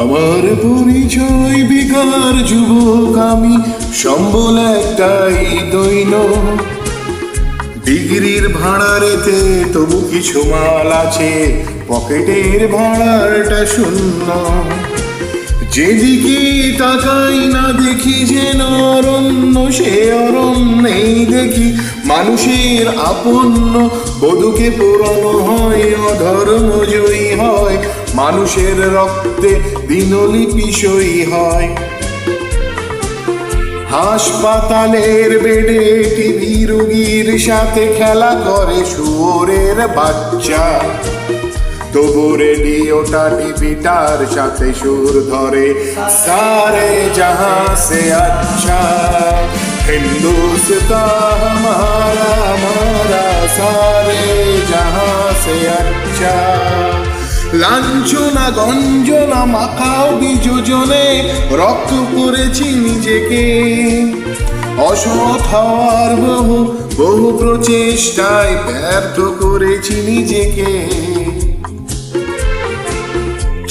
আমার পরিচয় বেকার যুবক আমি, সম্বল একটাই দৈন। ডিগ্রির ভাড়ারেতে তবু কিছু মাল আছে, পকেটের ভাড়াটা শূন্য। যেদিকে তাকাই না দেখি যেন অরণ্য, সে অরণ্যেই দেখি মানুষের আপন্ন। বধূকে পোড়ানো হয়, অধর্ম জয়ী হয়, মানুষের রক্তে দিনলিপি সই হয়। হাসপাতালের বেডে টিভি রোগীর সাথে খেলা করে শুয়োরের বাচ্চা। তবু রেডিওটা টিভিটার সাথে সুর ধরে, সারে জাহাঁ সে আচ্ছা হিন্দুস্তান হামারা হামারা, সারে জাহাঁ সে আচ্ছা। লাঞ্ছনা গঞ্জনা মাখাও বিযোজনে রক্ত করেছি নিজেকে, অসৎ হওয়ার বহু বহু প্রচেষ্টায় ব্যর্থ করেছি নিজেকে।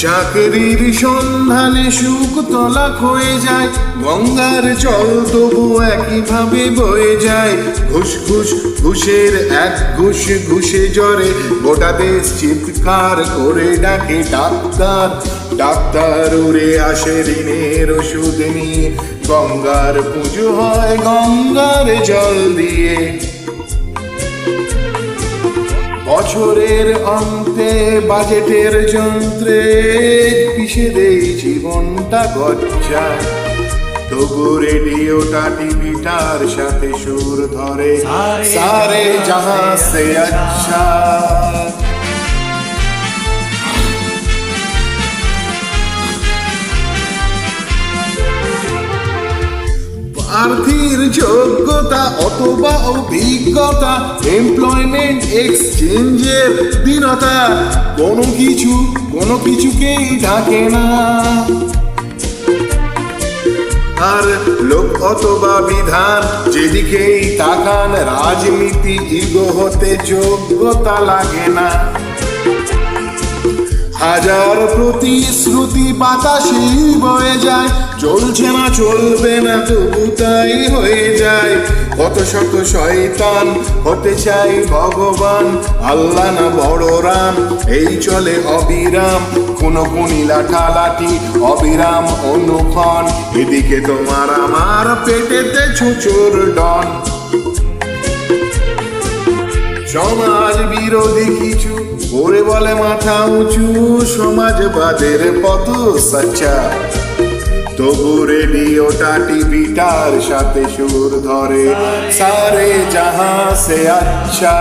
চাকরির সন্ধানে সুখ তলাক হয়ে যায়, গঙ্গার জল তবু একইভাবে বয়ে যায়। ঘুষ ঘুষ ঘুষের এক ঘুষ ঘুষে জ্বরে গোটা দেশ চিৎকার করে ডাকে ডাক্তার। ডাক্তার উড়ে আসে ঋণের ওষুধ নিয়ে, গঙ্গার পুজো হয় গঙ্গার জল দিয়ে। বছরের অন্তে বাজেটের যন্ত্রে পিষে দেই জীবনটা গচ্চা। তবু রেডিওটা টিভিটার সাথে সুর ধরে, সারে জাহাঁ সে আচ্ছা। প্রার্থীর যোগ্যতা অথবা অভিজ্ঞতা, এমপ্লয়মেন্ট এক্সচেঞ্জের দীনতা, কোনো কিছুকেই ঢাকে না। আর লোক অথবা বিধান যেদিকেই তাকান, রাজনীতি ইগো হতে যোগ্যতা লাগে না। হাজার প্রতিশ্রুতি বাতাসেই বয়ে যায়, চলছে না চলবে না তবু তাই হয়ে যায়। কত শত শয়তান হতে চাই ভগবান, আল্লাহ না বড় রাম, এই চলে অবিরাম। খুনোখুনি লাঠালাঠি অবিরাম অনুক্ষণ, এদিকে তোমার আমার পেটেতে ছুঁচোর ডন। সমাজ বিরোধী কিছু করে বলে মাথা উঁচু, সমাজবাদের পথ সচ্চা। তবু রেডিওটা টিভিটার সাথে সুর ধরে, সারে জাহাঁ সে আচ্ছা।